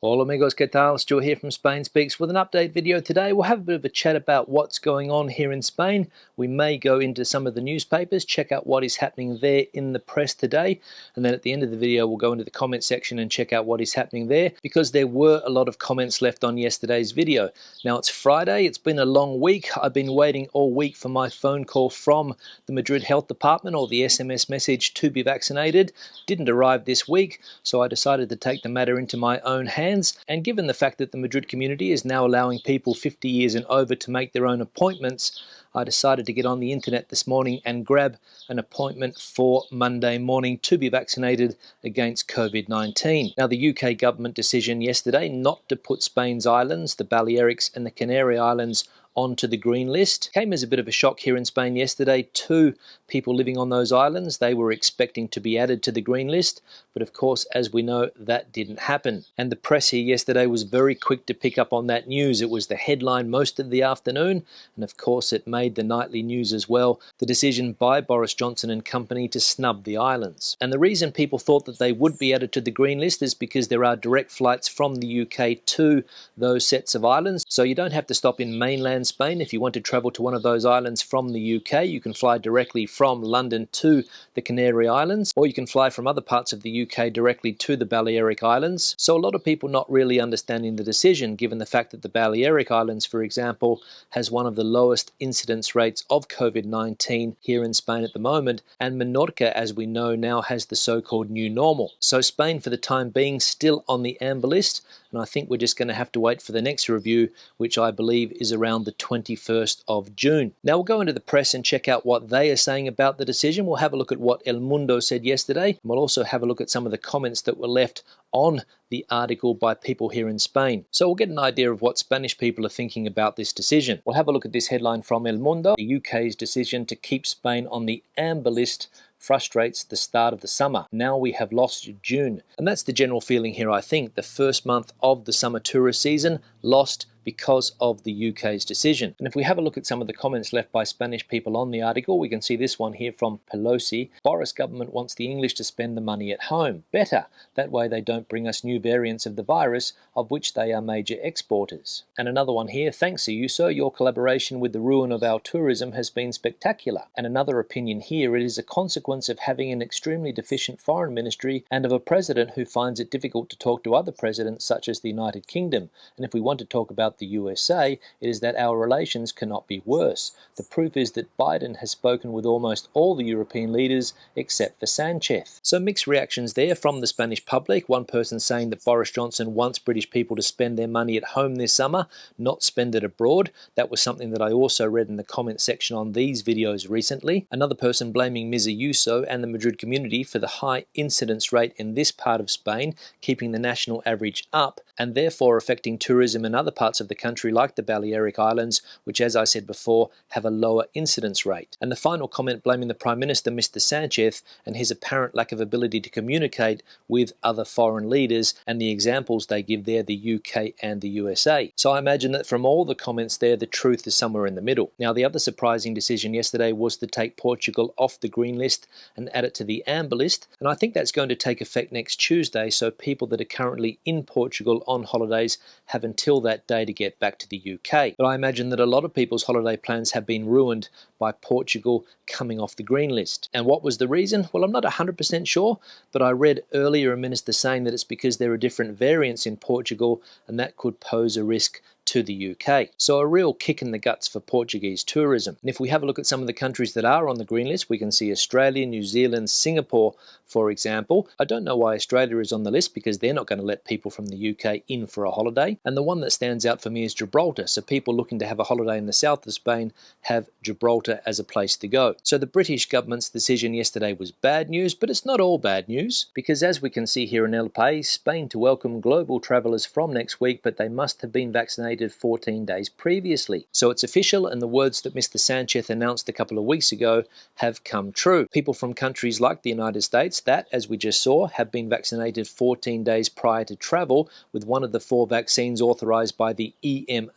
Hola amigos, ¿qué tal? Stuart here from Spain Speaks with an update video today. We'll have a bit of a chat about what's going on here in Spain. We may go into some of the newspapers, check out what is happening there in the press today, and then at the end of the video we'll go into the comment section and check out what is happening there, because there were a lot of comments left on yesterday's video. Now it's Friday, it's been a long week. I've been waiting all week for my phone call from the Madrid Health Department, or the SMS message to be vaccinated. Didn't arrive this week, so I decided to take the matter into my own hands. And given the fact that the Madrid community is now allowing people 50 years and over to make their own appointments, I decided to get on the internet this morning and grab an appointment for Monday morning to be vaccinated against COVID-19. Now, the UK government decision yesterday not to put Spain's islands, the Balearics and the Canary Islands, onto the green list came as a bit of a shock here in Spain yesterday to people living on those islands. They were expecting to be added to the green list, but of course, as we know, that didn't happen. And the press here yesterday was very quick to pick up on that news. It was the headline most of the afternoon, and of course it made the nightly news as well, the decision by Boris Johnson and company to snub the islands. And the reason people thought that they would be added to the green list is because there are direct flights from the UK to those sets of islands, so you don't have to stop in mainland Spain. If you want to travel to one of those islands from the UK, you can fly directly from London to the Canary Islands, or you can fly from other parts of the UK directly to the Balearic Islands. So a lot of people not really understanding the decision, given the fact that the Balearic Islands, for example, has one of the lowest incidence rates of COVID-19 here in Spain at the moment, and Menorca, as we know now, has the so-called new normal. So Spain, for the time being, still on the amber list, and I think we're just going to have to wait for the next review, which I believe is around the 21st of June. Now we'll go into the press and check out what they are saying about the decision. We'll have a look at what El Mundo said yesterday, and we'll also have a look at some of the comments that were left on the article by people here in Spain. So we'll get an idea of what Spanish people are thinking about this decision. We'll have a look at this headline from El Mundo. The UK's decision to keep Spain on the amber list frustrates the start of the summer. Now we have lost June. And that's the general feeling here, I think. The first month of the summer tourist season lost because of the UK's decision. And if we have a look at some of the comments left by Spanish people on the article, we can see this one here from Pelosi. Boris government wants the English to spend the money at home. Better. That way they don't bring us new variants of the virus, of which they are major exporters. And another one here. Thanks Ayuso, your collaboration with the ruin of our tourism has been spectacular. And another opinion here, it is a consequence of having an extremely deficient foreign ministry and of a president who finds it difficult to talk to other presidents such as the United Kingdom. And if we want to talk about the USA, it is that our relations cannot be worse. The proof is that Biden has spoken with almost all the European leaders except for Sanchez. So mixed reactions there from the Spanish public. One person saying that Boris Johnson wants British people to spend their money at home this summer, not spend it abroad. That was something that I also read in the comment section on these videos recently. Another person blaming Ms. Ayuso and the Madrid community for the high incidence rate in this part of Spain, keeping the national average up and therefore affecting tourism in other parts of the country like the Balearic Islands, which, as I said before, have a lower incidence rate. And the final comment blaming the Prime Minister, Mr. Sanchez, and his apparent lack of ability to communicate with other foreign leaders, and the examples they give there, the UK and the USA. So I imagine that from all the comments there, the truth is somewhere in the middle. Now, the other surprising decision yesterday was to take Portugal off the green list and add it to the amber list, and I think that's going to take effect next Tuesday, so people that are currently in Portugal on holidays have until that day to get back to the UK. But I imagine that a lot of people's holiday plans have been ruined by Portugal coming off the green list. And what was the reason? Well, I'm not 100% sure, but I read earlier a minister saying that it's because there are different variants in Portugal and that could pose a risk to the UK. So a real kick in the guts for Portuguese tourism. And if we have a look at some of the countries that are on the green list, we can see Australia, New Zealand, Singapore, for example. I don't know why Australia is on the list, because they're not going to let people from the UK in for a holiday. And the one that stands out for me is Gibraltar. So people looking to have a holiday in the south of Spain have Gibraltar as a place to go. So the British government's decision yesterday was bad news, but it's not all bad news, because as we can see here in El País, Spain to welcome global travellers from next week, but they must have been vaccinated 14 days previously. So it's official, and the words that Mr. Sanchez announced a couple of weeks ago have come true. People from countries like the United States that, as we just saw, have been vaccinated 14 days prior to travel with one of the 4 vaccines authorized by the EMA,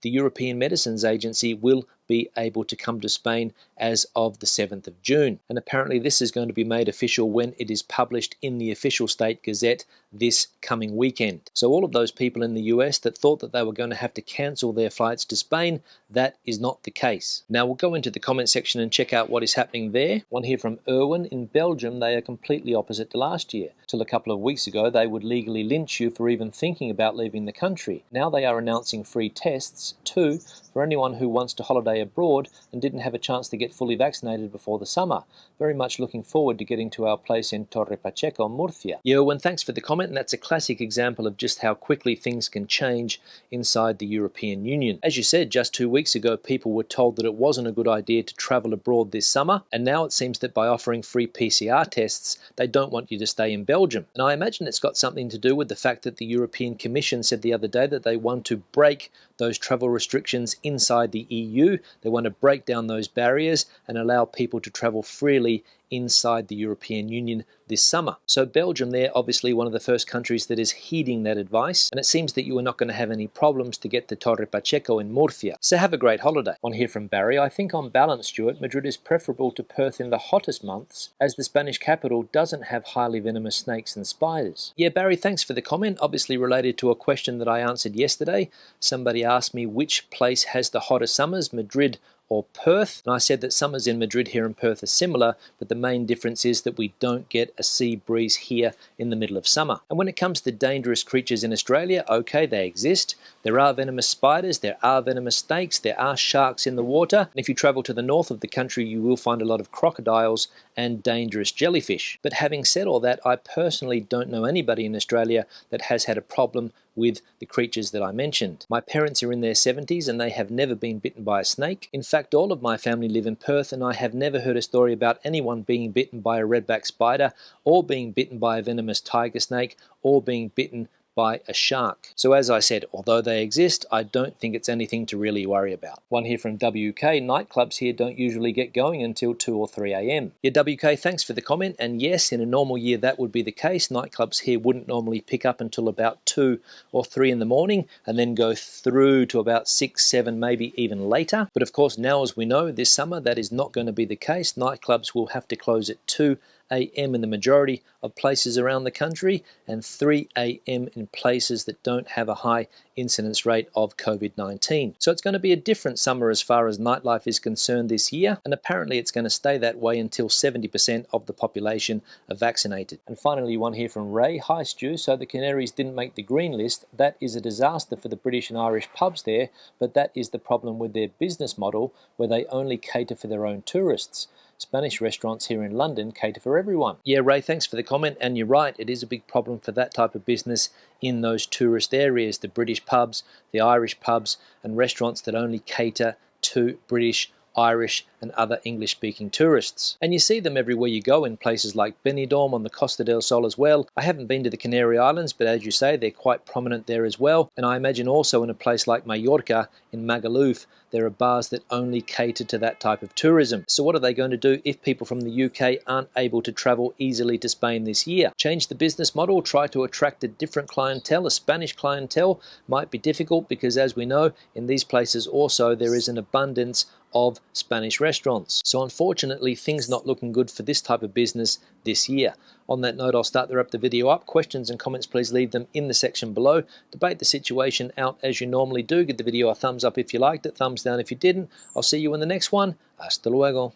the European Medicines Agency, will be able to come to Spain as of the 7th of June. And apparently this is going to be made official when it is published in the official State Gazette this coming weekend. So all of those people in the US that thought that they were going to have to cancel their flights to Spain, that is not the case. Now we'll go into the comment section and check out what is happening there. One here from Erwin. In Belgium, they are completely opposite to last year. Till a couple of weeks ago, they would legally lynch you for even thinking about leaving the country. Now they are announcing free tests, too, for anyone who wants to holiday abroad and didn't have a chance to get fully vaccinated before the summer. Very much looking forward to getting to our place in Torre Pacheco, Murcia. Yeah, Erwin, thanks for the comment, and that's a classic example of just how quickly things can change inside the European Union. As you said, just 2 weeks ago, people were told that it wasn't a good idea to travel abroad this summer, and now it seems that by offering free PCR tests, they don't want you to stay in Belgium. And I imagine it's got something to do with the fact that the European Commission said the other day that they want to break those travel restrictions inside the EU. They want to break down those barriers and allow people to travel freely inside the European Union this summer. So Belgium there, obviously one of the first countries that is heeding that advice, and it seems that you are not going to have any problems to get to Torre Pacheco in Murcia. So have a great holiday. One here from Barry. I think on balance, Stuart, Madrid is preferable to Perth in the hottest months, as the Spanish capital doesn't have highly venomous snakes and spiders. Yeah, Barry, thanks for the comment. Obviously related to a question that I answered yesterday. Somebody asked me which place has the hottest summers, Madrid or Perth, and I said that summers in Madrid here and Perth are similar, but the main difference is that we don't get a sea breeze here in the middle of summer. And when it comes to dangerous creatures in Australia, okay, they exist. There are venomous spiders, there are venomous snakes, there are sharks in the water, and if you travel to the north of the country, you will find a lot of crocodiles and dangerous jellyfish. But having said all that, I personally don't know anybody in Australia that has had a problem with the creatures that I mentioned. My parents are in their 70s and they have never been bitten by a snake. In fact, all of my family live in Perth and I have never heard a story about anyone being bitten by a redback spider or being bitten by a venomous tiger snake or being bitten by a shark. So as I said, although they exist, I don't think it's anything to really worry about. One here from WK, nightclubs here don't usually get going until 2 or 3 a.m. Yeah, WK, thanks for the comment, and yes, in a normal year that would be the case. Nightclubs here wouldn't normally pick up until about 2 or 3 in the morning and then go through to about 6, 7, maybe even later. But of course, now as we know, this summer that is not going to be the case. Nightclubs will have to close at 2 a.m. in the majority of places around the country and 3 a.m. in places that don't have a high incidence rate of COVID-19. So it's going to be a different summer as far as nightlife is concerned this year, and apparently it's going to stay that way until 70% of the population are vaccinated. And finally, one here from Ray. Hi Stu, so the Canaries didn't make the green list. That is a disaster for the British and Irish pubs there, but that is the problem with their business model where they only cater for their own tourists. Spanish restaurants here in London cater for everyone. Yeah, Ray, thanks for the comment, and you're right, it is a big problem for that type of business in those tourist areas, the British pubs, the Irish pubs, and restaurants that only cater to British, Irish and other English-speaking tourists. And you see them everywhere you go in places like Benidorm, on the Costa del Sol as well. I haven't been to the Canary Islands, but as you say, they're quite prominent there as well. And I imagine also in a place like Mallorca, in Magaluf, there are bars that only cater to that type of tourism. So what are they going to do if people from the UK aren't able to travel easily to Spain this year? Change the business model, try to attract a different clientele. A Spanish clientele might be difficult because, as we know, in these places also there is an abundance of Spanish restaurants. So unfortunately, things not looking good for this type of business this year. On that note, I'll start to wrap the video up. Questions and comments, please leave them in the section below. Debate the situation out as you normally do. Give the video a thumbs up if you liked it, thumbs down if you didn't. I'll see you in the next one. Hasta luego.